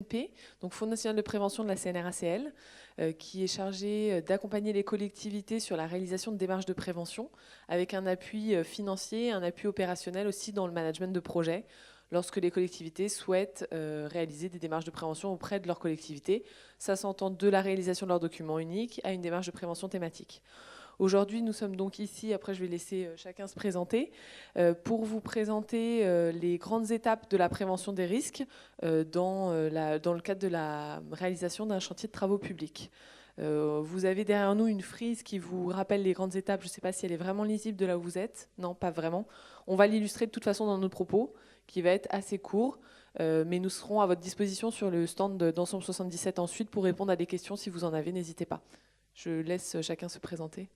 FNP, donc Fonds national de prévention de la CNRACL, qui est chargé d'accompagner les collectivités sur la réalisation de démarches de prévention, avec un appui financier, un appui opérationnel aussi dans le management de projet, lorsque les collectivités souhaitent réaliser des démarches de prévention auprès de leur collectivité. Ça s'entend de la réalisation de leur document unique à une démarche de prévention thématique. Aujourd'hui, nous sommes donc ici, après je vais laisser chacun se présenter, pour vous présenter les grandes étapes de la prévention des risques dans le cadre de la réalisation d'un chantier de travaux publics. Vous avez derrière nous une frise qui vous rappelle les grandes étapes. Je ne sais pas si elle est vraiment lisible de là où vous êtes. Non, pas vraiment. On va l'illustrer de toute façon dans nos propos, qui va être assez court, mais nous serons à votre disposition sur le stand d'Ensemble 77 ensuite pour répondre à des questions si vous en avez, n'hésitez pas. Je laisse chacun se présenter.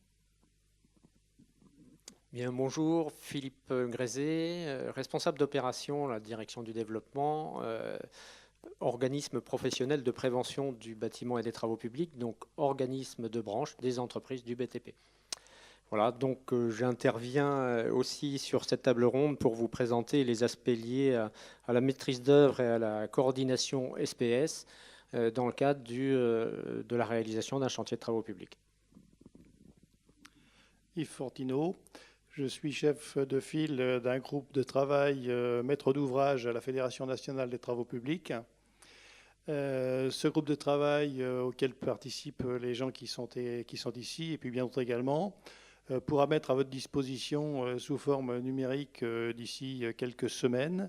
Bien, bonjour, Philippe Grézé, responsable d'opération à la direction du développement, organisme professionnel de prévention du bâtiment et des travaux publics, donc organisme de branche des entreprises du BTP. Voilà, donc j'interviens aussi sur cette table ronde pour vous présenter les aspects liés à la maîtrise d'œuvre et à la coordination SPS dans le cadre de la réalisation d'un chantier de travaux publics. Yves Fortineau. Je suis chef de file d'un groupe de travail maître d'ouvrage à la Fédération nationale des travaux publics. Ce groupe de travail auquel participent les gens qui sont ici et puis bien d'autres également pourra mettre à votre disposition sous forme numérique d'ici quelques semaines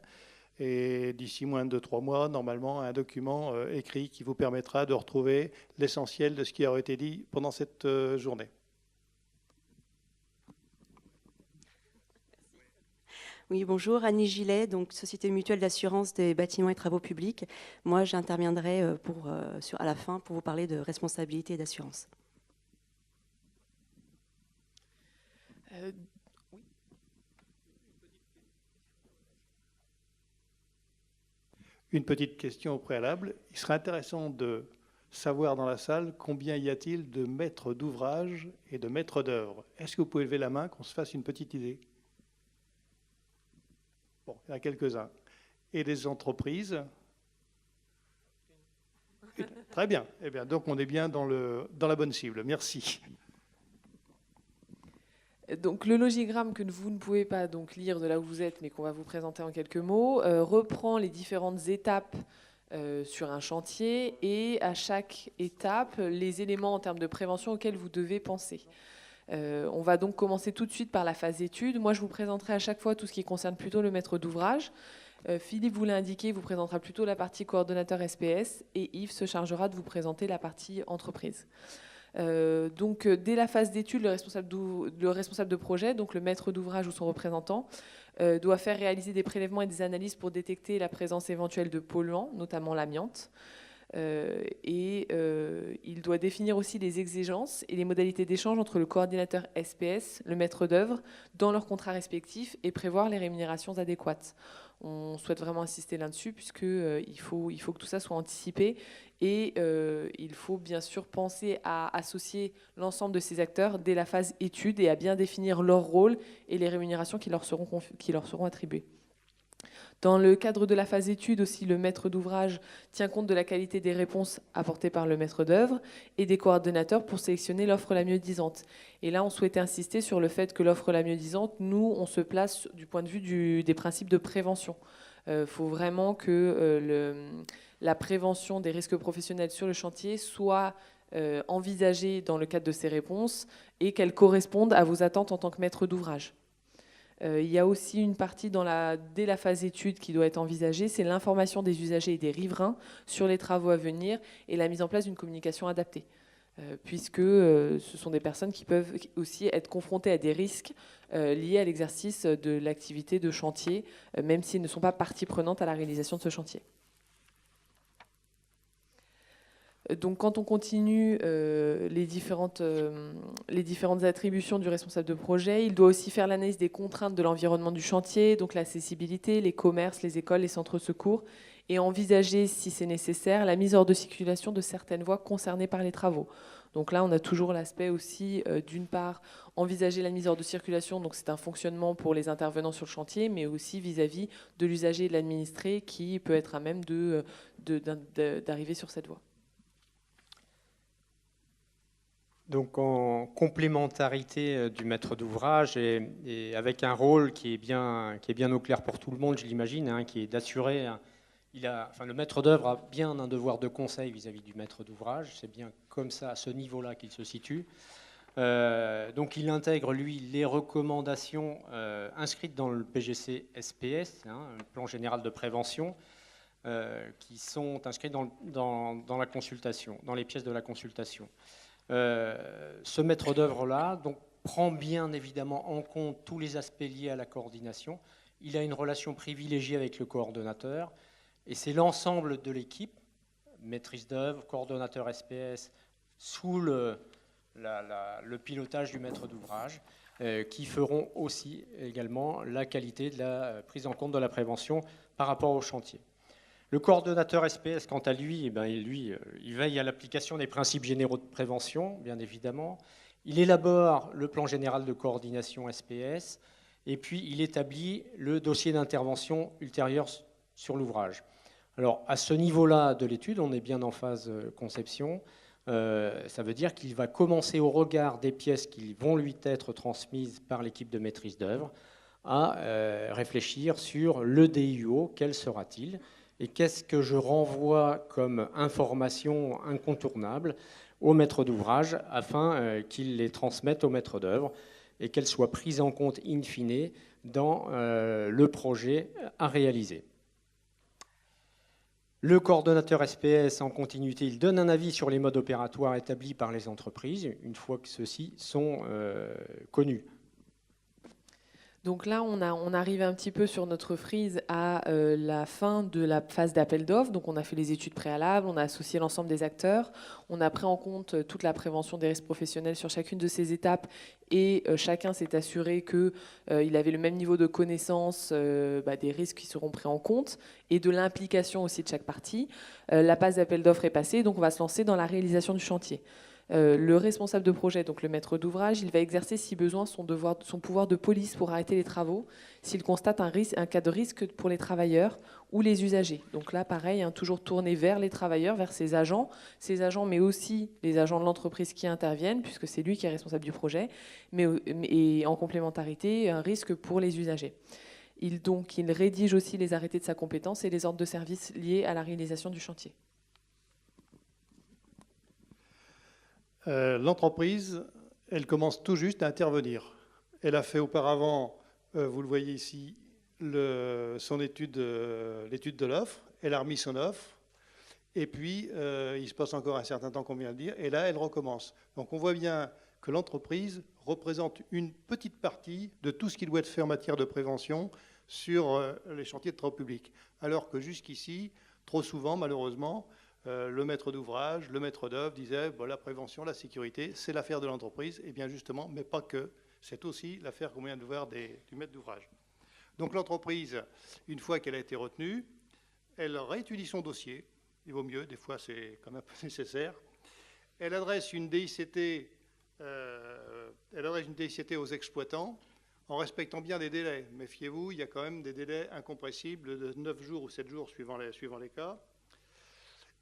et d'ici moins de 3 mois normalement un document écrit qui vous permettra de retrouver l'essentiel de ce qui a été dit pendant cette journée. Oui, bonjour, Annie Gillet, donc Société mutuelle d'assurance des bâtiments et travaux publics. Moi, j'interviendrai à la fin pour vous parler de responsabilité et d'assurance. Oui. Une petite question au préalable. Il serait intéressant de savoir dans la salle combien y a-t-il de maîtres d'ouvrage et de maîtres d'œuvre. Est-ce que vous pouvez lever la main, qu'on se fasse une petite idée? Bon, il y en a quelques-uns. Et des entreprises? Très bien. Eh bien, donc on est bien dans la bonne cible. Merci. Donc le logigramme que vous ne pouvez pas donc lire de là où vous êtes, mais qu'on va vous présenter en quelques mots, reprend les différentes étapes sur un chantier et à chaque étape, les éléments en termes de prévention auxquels vous devez penser. On va donc commencer tout de suite par la phase étude. Moi, je vous présenterai à chaque fois tout ce qui concerne plutôt le maître d'ouvrage. Philippe vous l'a indiqué, vous présentera plutôt la partie coordonnateur SPS et Yves se chargera de vous présenter la partie entreprise. Donc, dès la phase d'étude, le responsable de projet, donc le maître d'ouvrage ou son représentant, doit faire réaliser des prélèvements et des analyses pour détecter la présence éventuelle de polluants, notamment l'amiante. Il doit définir aussi les exigences et les modalités d'échange entre le coordinateur SPS, le maître d'œuvre, dans leurs contrats respectifs et prévoir les rémunérations adéquates. On souhaite vraiment insister là-dessus puisqu'il faut que tout ça soit anticipé et il faut bien sûr penser à associer l'ensemble de ces acteurs dès la phase étude et à bien définir leur rôle et les rémunérations qui leur seront attribuées. Dans le cadre de la phase étude aussi, le maître d'ouvrage tient compte de la qualité des réponses apportées par le maître d'œuvre et des coordonnateurs pour sélectionner l'offre la mieux disante. Et là, on souhaitait insister sur le fait que l'offre la mieux disante, nous, on se place du point de vue des principes de prévention. Il faut vraiment que la prévention des risques professionnels sur le chantier soit envisagée dans le cadre de ces réponses et qu'elle corresponde à vos attentes en tant que maître d'ouvrage. Il y a aussi une partie dès la phase étude qui doit être envisagée, c'est l'information des usagers et des riverains sur les travaux à venir et la mise en place d'une communication adaptée, puisque ce sont des personnes qui peuvent aussi être confrontées à des risques liés à l'exercice de l'activité de chantier, même s'ils ne sont pas partie prenante à la réalisation de ce chantier. Donc quand on continue les différentes attributions du responsable de projet, il doit aussi faire l'analyse des contraintes de l'environnement du chantier, donc l'accessibilité, les commerces, les écoles, les centres secours, et envisager, si c'est nécessaire, la mise hors de circulation de certaines voies concernées par les travaux. Donc là, on a toujours l'aspect aussi, d'une part, envisager la mise hors de circulation, donc c'est un fonctionnement pour les intervenants sur le chantier, mais aussi vis-à-vis de l'usager et de l'administré qui peut être à même d'arriver sur cette voie. Donc en complémentarité du maître d'ouvrage et avec un rôle qui est bien au clair pour tout le monde, je l'imagine, hein, qui est d'assurer, le maître d'œuvre a bien un devoir de conseil vis-à-vis du maître d'ouvrage, c'est bien comme ça, à ce niveau-là qu'il se situe. Donc il intègre, lui, les recommandations inscrites dans le PGC SPS, hein, le plan général de prévention, qui sont inscrites dans la consultation, dans les pièces de la consultation. Ce maître d'œuvre-là donc, prend bien évidemment en compte tous les aspects liés à la coordination. Il a une relation privilégiée avec le coordonnateur et c'est l'ensemble de l'équipe, maîtrise d'œuvre, coordonnateur SPS, sous le pilotage du maître d'ouvrage, qui feront aussi également la qualité de la prise en compte de la prévention par rapport au chantier. Le coordonnateur SPS, quant à lui, il veille à l'application des principes généraux de prévention, bien évidemment. Il élabore le plan général de coordination SPS et puis il établit le dossier d'intervention ultérieure sur l'ouvrage. Alors, à ce niveau-là de l'étude, on est bien en phase conception. Ça veut dire qu'il va commencer au regard des pièces qui vont lui être transmises par l'équipe de maîtrise d'œuvre à réfléchir sur le DIO, quel sera-t-il ? Et qu'est-ce que je renvoie comme information incontournable au maître d'ouvrage afin qu'il les transmette au maître d'œuvre et qu'elles soient prises en compte in fine dans le projet à réaliser. Le coordonnateur SPS, en continuité, il donne un avis sur les modes opératoires établis par les entreprises, une fois que ceux-ci sont connus. Donc là, on arrive un petit peu sur notre frise à la fin de la phase d'appel d'offres. Donc on a fait les études préalables, on a associé l'ensemble des acteurs, on a pris en compte toute la prévention des risques professionnels sur chacune de ces étapes et chacun s'est assuré qu'il avait le même niveau de connaissance des risques qui seront pris en compte et de l'implication aussi de chaque partie. La phase d'appel d'offres est passée, donc on va se lancer dans la réalisation du chantier. Le responsable de projet, donc le maître d'ouvrage, il va exercer si besoin son pouvoir de police pour arrêter les travaux s'il constate un cas de risque pour les travailleurs ou les usagers. Donc là, pareil, hein, toujours tourné vers les travailleurs, vers ses agents, mais aussi les agents de l'entreprise qui interviennent, puisque c'est lui qui est responsable du projet, et en complémentarité, un risque pour les usagers. Il rédige aussi les arrêtés de sa compétence et les ordres de service liés à la réalisation du chantier. L'entreprise, elle commence tout juste à intervenir. Elle a fait auparavant, vous le voyez ici, son étude, l'étude de l'offre. Elle a remis son offre. Et puis, il se passe encore un certain temps, qu'on vient de dire. Et là, elle recommence. Donc, on voit bien que l'entreprise représente une petite partie de tout ce qui doit être fait en matière de prévention sur les chantiers de travaux publics. Alors que jusqu'ici, trop souvent, malheureusement, le maître d'ouvrage, le maître d'œuvre disait la prévention, la sécurité, c'est l'affaire de l'entreprise. Et bien justement, mais pas que, c'est aussi l'affaire qu'on vient de voir du maître d'ouvrage. Donc l'entreprise, une fois qu'elle a été retenue, elle réétudie son dossier. Il vaut mieux, des fois c'est quand même un peu nécessaire. Elle adresse une DICT, aux exploitants en respectant bien des délais. Méfiez-vous, il y a quand même des délais incompressibles de 9 jours ou 7 jours suivant les cas.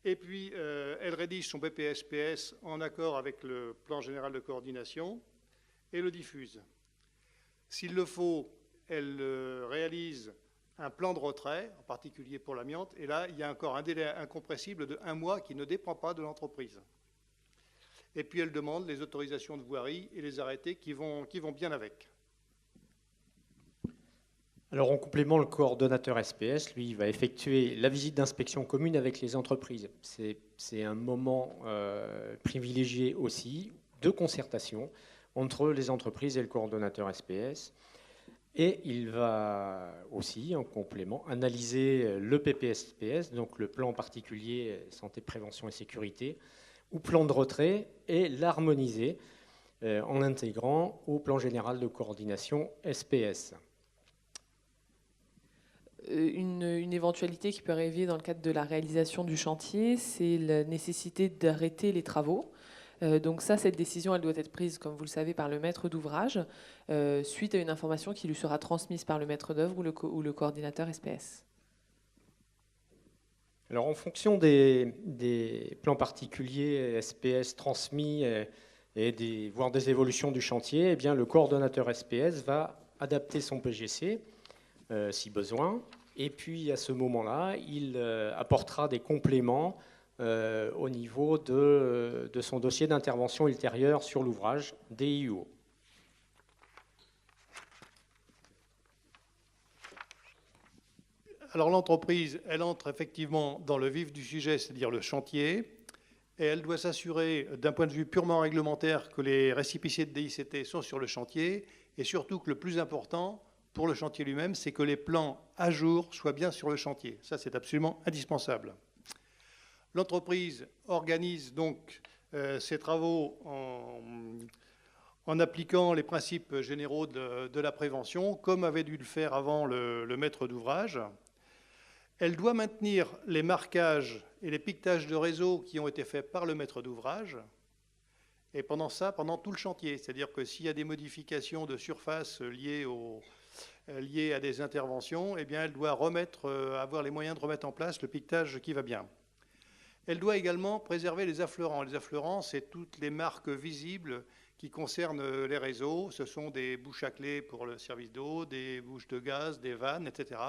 Et puis, elle rédige son BPSPS en accord avec le plan général de coordination et le diffuse. S'il le faut, elle réalise un plan de retrait, en particulier pour l'amiante, et là, il y a encore un délai incompressible de 1 mois qui ne dépend pas de l'entreprise. Et puis, elle demande les autorisations de voirie et les arrêtés qui vont bien avec. Alors, en complément, le coordonnateur SPS, lui, va effectuer la visite d'inspection commune avec les entreprises. C'est un moment privilégié aussi de concertation entre les entreprises et le coordonnateur SPS. Et il va aussi, en complément, analyser le PPSPS, donc le plan particulier santé, prévention et sécurité, ou plan de retrait, et l'harmoniser en l'intégrant au plan général de coordination SPS. Une éventualité qui peut arriver dans le cadre de la réalisation du chantier, c'est la nécessité d'arrêter les travaux. Donc ça, cette décision, elle doit être prise, comme vous le savez, par le maître d'ouvrage, suite à une information qui lui sera transmise par le maître d'œuvre ou le coordinateur SPS. Alors, en fonction des plans particuliers SPS transmis voire des évolutions du chantier, eh bien, le coordonnateur SPS va adapter son PGC si besoin. Et puis, à ce moment-là, il apportera des compléments au niveau de son dossier d'intervention ultérieure sur l'ouvrage DIUO. Alors l'entreprise, elle entre effectivement dans le vif du sujet, c'est-à-dire le chantier, et elle doit s'assurer d'un point de vue purement réglementaire que les récépissés de DICT sont sur le chantier, et surtout que le plus important pour le chantier lui-même, c'est que les plans à jour soient bien sur le chantier. Ça, c'est absolument indispensable. L'entreprise organise donc ses travaux en appliquant les principes généraux de la prévention, comme avait dû le faire avant le maître d'ouvrage. Elle doit maintenir les marquages et les piquetages de réseau qui ont été faits par le maître d'ouvrage, et pendant tout le chantier. C'est-à-dire que s'il y a des modifications de surface liées à des interventions, eh bien, elle doit avoir les moyens de remettre en place le piquetage qui va bien. Elle doit également préserver les affleurants. Les affleurants, c'est toutes les marques visibles qui concernent les réseaux. Ce sont des bouches à clé pour le service d'eau, des bouches de gaz, des vannes, etc.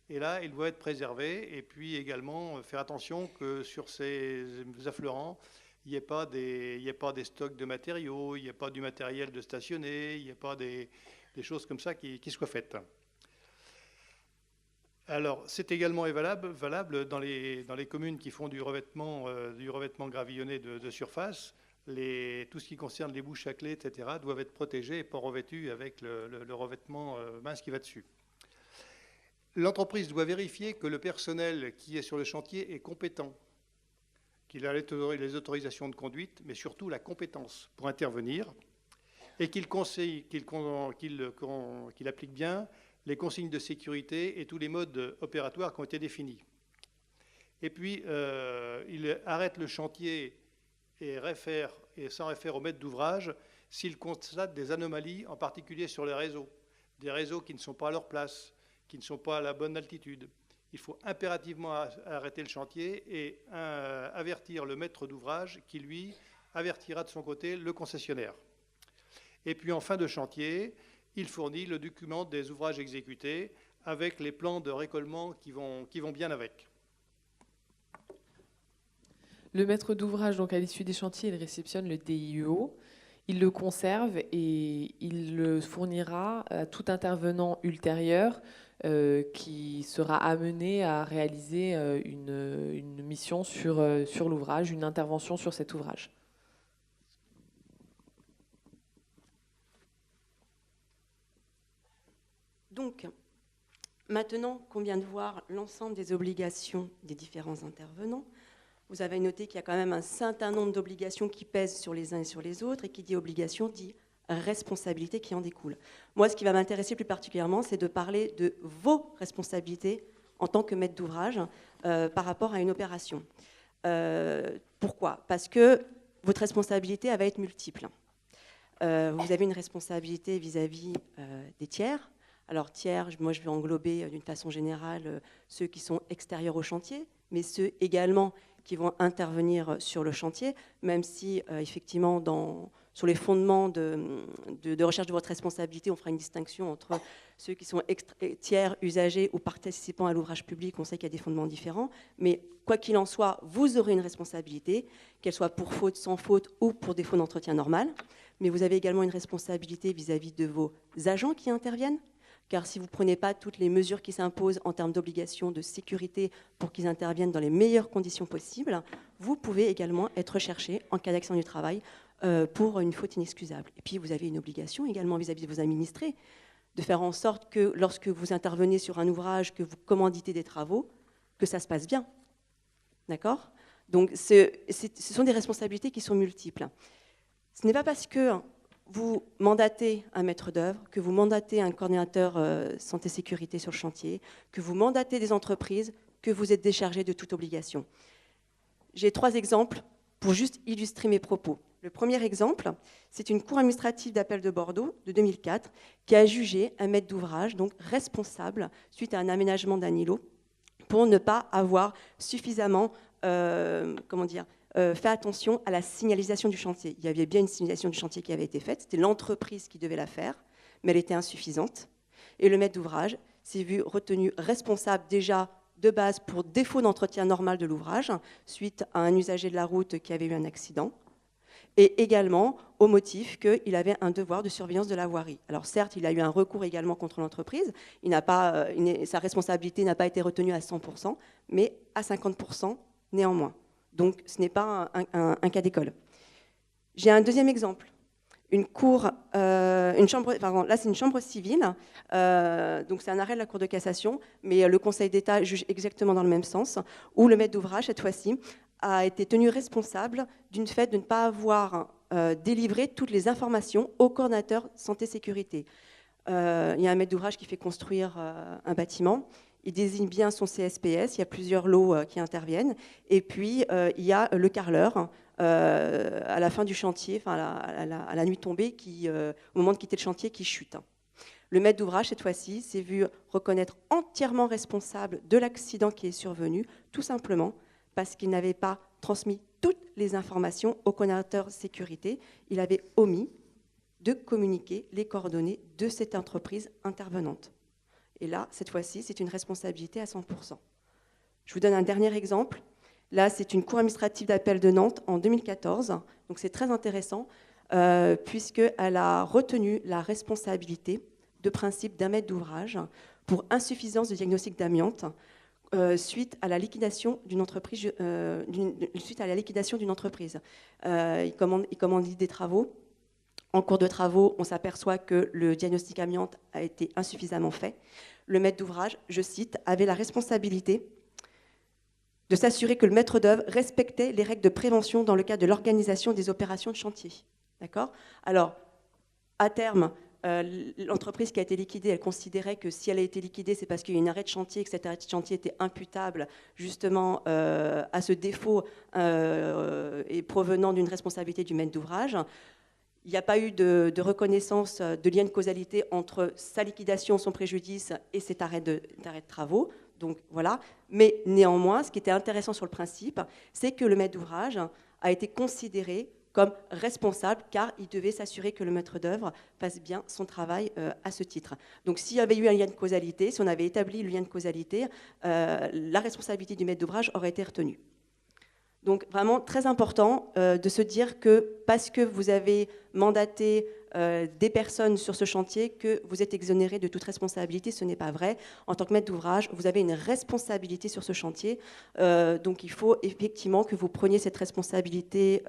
Et là, il doit être préservé. Et puis également faire attention que sur ces affleurants, il n'y ait pas des stocks de matériaux, il n'y ait pas du matériel de stationner, il n'y ait pas des choses comme ça qui soient faites. Alors, c'est également valable dans les communes qui font du revêtement gravillonné de surface. Tout ce qui concerne les bouches à clé, etc., doivent être protégés et pas revêtus avec le revêtement mince qui va dessus. L'entreprise doit vérifier que le personnel qui est sur le chantier est compétent, qu'il a les autorisations de conduite, mais surtout la compétence pour intervenir, et qu'il applique bien les consignes de sécurité et tous les modes opératoires qui ont été définis. Et puis, il arrête le chantier et s'en réfère au maître d'ouvrage s'il constate des anomalies, en particulier sur les réseaux, des réseaux qui ne sont pas à leur place, qui ne sont pas à la bonne altitude. Il faut impérativement arrêter le chantier et avertir le maître d'ouvrage qui, lui, avertira de son côté le concessionnaire. Et puis, en fin de chantier, il fournit le document des ouvrages exécutés avec les plans de récollement qui vont bien avec. Le maître d'ouvrage, donc à l'issue des chantiers, il réceptionne le DIUO, il le conserve et il le fournira à tout intervenant ultérieur qui sera amené à réaliser une mission sur l'ouvrage, une intervention sur cet ouvrage. Donc, maintenant qu'on vient de voir l'ensemble des obligations des différents intervenants, vous avez noté qu'il y a quand même un certain nombre d'obligations qui pèsent sur les uns et sur les autres, et qui dit obligation dit responsabilité qui en découle. Moi, ce qui va m'intéresser plus particulièrement, c'est de parler de vos responsabilités en tant que maître d'ouvrage par rapport à une opération. Pourquoi ? Parce que votre responsabilité elle va être multiple. Vous avez une responsabilité vis-à-vis des tiers. Alors tiers, moi je vais englober d'une façon générale ceux qui sont extérieurs au chantier, mais ceux également qui vont intervenir sur le chantier, même si effectivement sur les fondements de recherche de votre responsabilité, on fera une distinction entre ceux qui sont tiers, usagers ou participants à l'ouvrage public, on sait qu'il y a des fondements différents, mais quoi qu'il en soit, vous aurez une responsabilité, qu'elle soit pour faute, sans faute ou pour défaut d'entretien normal, mais vous avez également une responsabilité vis-à-vis de vos agents qui interviennent, car si vous ne prenez pas toutes les mesures qui s'imposent en termes d'obligations de sécurité pour qu'ils interviennent dans les meilleures conditions possibles, vous pouvez également être recherché en cas d'accident du travail pour une faute inexcusable. Et puis vous avez une obligation également vis-à-vis de vos administrés, de faire en sorte que lorsque vous intervenez sur un ouvrage, que vous commanditez des travaux, que ça se passe bien. D'accord ? Donc ce sont des responsabilités qui sont multiples. Ce n'est pas parce que vous mandatez un maître d'œuvre, que vous mandatez un coordinateur santé-sécurité sur le chantier, que vous mandatez des entreprises, que vous êtes déchargé de toute obligation. J'ai 3 exemples pour juste illustrer mes propos. Le premier exemple, c'est une cour administrative d'appel de Bordeaux de 2004 qui a jugé un maître d'ouvrage donc responsable suite à un aménagement d'un îlot pour ne pas avoir suffisamment fait attention à la signalisation du chantier. Il y avait bien une signalisation du chantier qui avait été faite, c'était l'entreprise qui devait la faire, mais elle était insuffisante. Et le maître d'ouvrage s'est vu retenu responsable déjà de base pour défaut d'entretien normal de l'ouvrage, suite à un usager de la route qui avait eu un accident, et également au motif qu'il avait un devoir de surveillance de la voirie. Alors certes, il a eu un recours également contre l'entreprise, sa responsabilité n'a pas été retenue à 100%, mais à 50% néanmoins. Donc ce n'est pas un cas d'école. J'ai un deuxième exemple. Là c'est une chambre civile, donc c'est un arrêt de la Cour de cassation, mais le Conseil d'État juge exactement dans le même sens, où le maître d'ouvrage, cette fois-ci, a été tenu responsable du fait de ne pas avoir délivré toutes les informations au coordonnateur santé-sécurité. Il y a un maître d'ouvrage qui fait construire un bâtiment, il désigne bien son CSPS, il y a plusieurs lots qui interviennent, et puis il y a le carreleur, à la fin du chantier, à la nuit tombée, au moment de quitter le chantier, qui chute. Le maître d'ouvrage, cette fois-ci, s'est vu reconnaître entièrement responsable de l'accident qui est survenu, tout simplement parce qu'il n'avait pas transmis toutes les informations au coordonnateur sécurité. Il avait omis de communiquer les coordonnées de cette entreprise intervenante. Et là, cette fois-ci, c'est une responsabilité à 100%. Je vous donne un dernier exemple. Là, c'est une cour administrative d'appel de Nantes en 2014. Donc c'est très intéressant puisqu'elle a retenu la responsabilité de principe d'un maître d'ouvrage pour insuffisance de diagnostic d'amiante suite à la liquidation d'une entreprise. Il commandite des travaux. En cours de travaux, on s'aperçoit que le diagnostic amiante a été insuffisamment fait. Le maître d'ouvrage, je cite, avait la responsabilité de s'assurer que le maître d'œuvre respectait les règles de prévention dans le cadre de l'organisation des opérations de chantier. D'accord ? Alors, à terme, l'entreprise qui a été liquidée, elle considérait que si elle a été liquidée, c'est parce qu'il y a eu un arrêt de chantier, que cet arrêt de chantier était imputable justement à ce défaut et provenant d'une responsabilité du maître d'ouvrage. Il n'y a pas eu de reconnaissance de lien de causalité entre sa liquidation, son préjudice et cet arrêt de travaux. Donc voilà. Mais néanmoins, ce qui était intéressant sur le principe, c'est que le maître d'ouvrage a été considéré comme responsable car il devait s'assurer que le maître d'œuvre fasse bien son travail à ce titre. Donc s'il y avait eu un lien de causalité, si on avait établi le lien de causalité, la responsabilité du maître d'ouvrage aurait été retenue. Donc vraiment très important de se dire que parce que vous avez mandaté des personnes sur ce chantier, que vous êtes exonéré de toute responsabilité, ce n'est pas vrai. En tant que maître d'ouvrage, vous avez une responsabilité sur ce chantier. Donc il faut effectivement que vous preniez cette responsabilité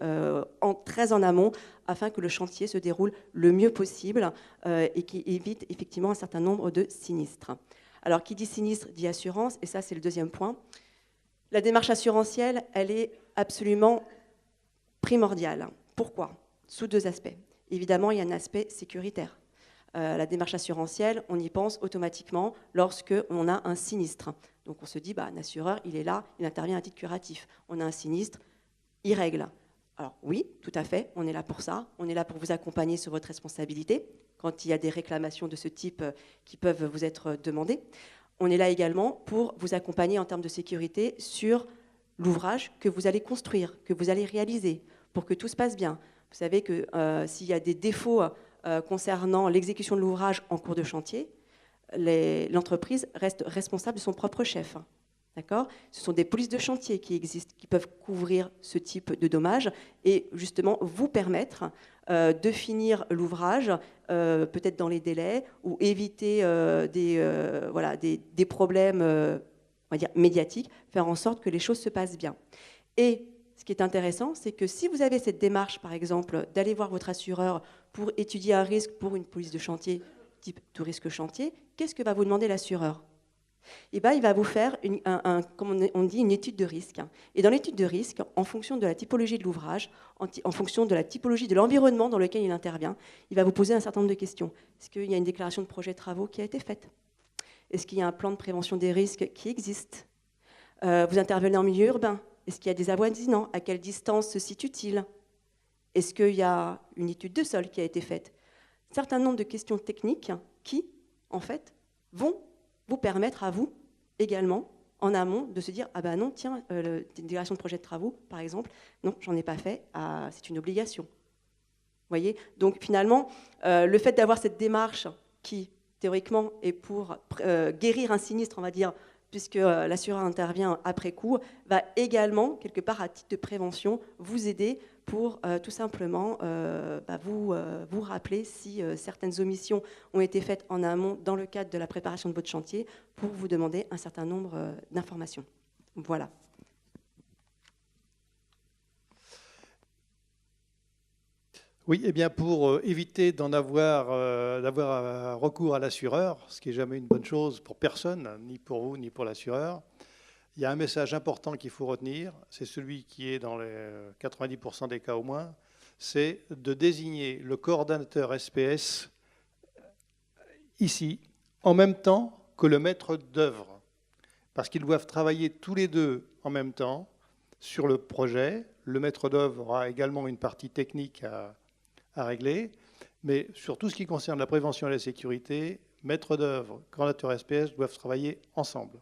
très en amont afin que le chantier se déroule le mieux possible et qui évite effectivement un certain nombre de sinistres. Alors qui dit sinistre dit assurance, et ça c'est le deuxième point. La démarche assurantielle, elle est absolument primordiale. Pourquoi ? Sous deux aspects. Évidemment, il y a un aspect sécuritaire. La démarche assurantielle, on y pense automatiquement lorsqu'on a un sinistre. Donc on se dit, un assureur, il est là, il intervient à titre curatif. On a un sinistre, il règle. Alors oui, tout à fait, on est là pour ça. On est là pour vous accompagner sur votre responsabilité quand il y a des réclamations de ce type qui peuvent vous être demandées. On est là également pour vous accompagner en termes de sécurité sur l'ouvrage que vous allez construire, que vous allez réaliser, pour que tout se passe bien. Vous savez que s'il y a des défauts concernant l'exécution de l'ouvrage en cours de chantier, l'entreprise reste responsable de son propre chef. D'accord ? Ce sont des polices de chantier qui existent, qui peuvent couvrir ce type de dommages et justement vous permettre de finir l'ouvrage, peut-être dans les délais, ou éviter des problèmes on va dire, médiatiques, faire en sorte que les choses se passent bien. Et ce qui est intéressant, c'est que si vous avez cette démarche, par exemple, d'aller voir votre assureur pour étudier un risque pour une police de chantier, type tout risque chantier, qu'est-ce que va vous demander l'assureur ? Il va vous faire, comme on dit, une étude de risque. Et dans l'étude de risque, en fonction de la typologie de l'ouvrage, en fonction de la typologie de l'environnement dans lequel il intervient, il va vous poser un certain nombre de questions. Est-ce qu'il y a une déclaration de projet de travaux qui a été faite ? Est-ce qu'il y a un plan de prévention des risques qui existe ? Vous intervenez en milieu urbain ? Est-ce qu'il y a des avoisinants ? À quelle distance se situe-t-il ? Est-ce qu'il y a une étude de sol qui a été faite? Un certain nombre de questions techniques qui, en fait, vont vous permettre à vous également, en amont, de se dire « Ah ben non, tiens, déclaration de projet de travaux, par exemple, non, j'en ai pas fait, c'est une obligation. » Vous voyez? Donc finalement, le fait d'avoir cette démarche qui, théoriquement, est pour guérir un sinistre, on va dire, puisque l'assureur intervient après coup, va également, quelque part, à titre de prévention, vous aider pour tout simplement vous rappeler si certaines omissions ont été faites en amont dans le cadre de la préparation de votre chantier, pour vous demander un certain nombre d'informations. Voilà. Oui, eh bien pour éviter d'avoir recours à l'assureur, ce qui n'est jamais une bonne chose pour personne, ni pour vous, ni pour l'assureur, il y a un message important qu'il faut retenir, c'est celui qui est dans les 90% des cas au moins, c'est de désigner le coordonnateur SPS ici, en même temps que le maître d'œuvre, parce qu'ils doivent travailler tous les deux en même temps sur le projet. Le maître d'œuvre aura également une partie technique à régler, mais sur tout ce qui concerne la prévention et la sécurité, maître d'œuvre, coordonnateur SPS doivent travailler ensemble.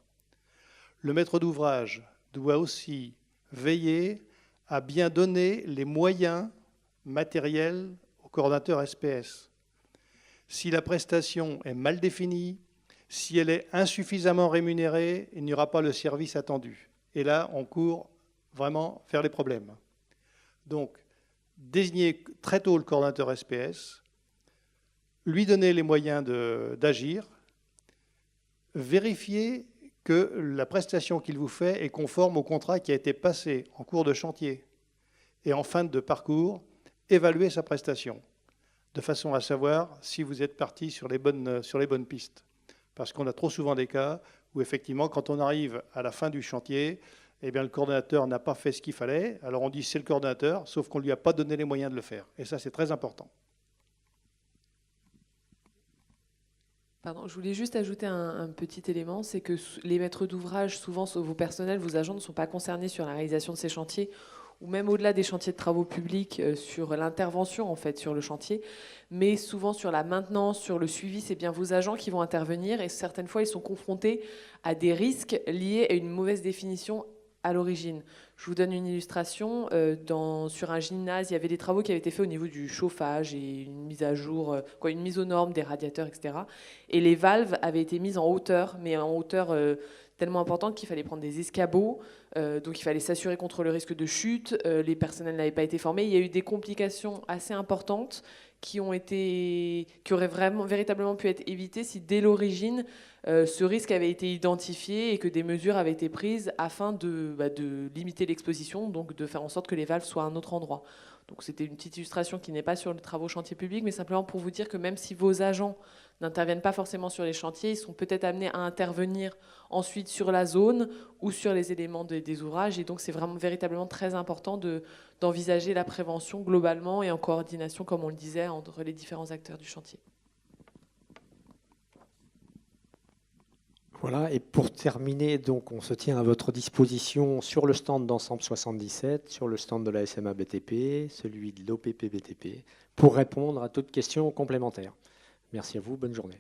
Le maître d'ouvrage doit aussi veiller à bien donner les moyens matériels au coordonnateur SPS. Si la prestation est mal définie, si elle est insuffisamment rémunérée, il n'y aura pas le service attendu. Et là, on court vraiment vers les problèmes. Donc, désigner très tôt le coordonnateur SPS, lui donner les moyens d'agir, vérifier que la prestation qu'il vous fait est conforme au contrat qui a été passé en cours de chantier, et en fin de parcours, évaluer sa prestation, de façon à savoir si vous êtes parti sur les bonnes pistes. Parce qu'on a trop souvent des cas où, effectivement, quand on arrive à la fin du chantier, eh bien, le coordonnateur n'a pas fait ce qu'il fallait. Alors on dit c'est le coordonnateur, sauf qu'on ne lui a pas donné les moyens de le faire. Et ça, c'est très important. Pardon, je voulais juste ajouter un petit élément, c'est que les maîtres d'ouvrage, souvent vos personnels, vos agents ne sont pas concernés sur la réalisation de ces chantiers, ou même au-delà des chantiers de travaux publics, sur l'intervention en fait sur le chantier, mais souvent sur la maintenance, sur le suivi, c'est bien vos agents qui vont intervenir, et certaines fois ils sont confrontés à des risques liés à une mauvaise définition à l'origine. Je vous donne une illustration. Sur un gymnase, il y avait des travaux qui avaient été faits au niveau du chauffage et une mise à jour, une mise aux normes des radiateurs, etc. Et les valves avaient été mises en hauteur, mais en hauteur tellement importante qu'il fallait prendre des escabeaux. Donc il fallait s'assurer contre le risque de chute. Les personnels n'avaient pas été formés. Il y a eu des complications assez importantes qui auraient véritablement pu être évitées si dès l'origine ce risque avait été identifié et que des mesures avaient été prises afin de limiter l'exposition, donc de faire en sorte que les valves soient à un autre endroit. Donc c'était une petite illustration qui n'est pas sur le travaux chantier public, mais simplement pour vous dire que même si vos agents n'interviennent pas forcément sur les chantiers, ils sont peut-être amenés à intervenir ensuite sur la zone ou sur les éléments des ouvrages. Et donc c'est vraiment véritablement très important d'envisager la prévention globalement et en coordination, comme on le disait, entre les différents acteurs du chantier. Voilà, et pour terminer, donc, on se tient à votre disposition sur le stand d'Ensemble 77, sur le stand de la SMA BTP, celui de l'OPP BTP, pour répondre à toutes questions complémentaires. Merci à vous, bonne journée.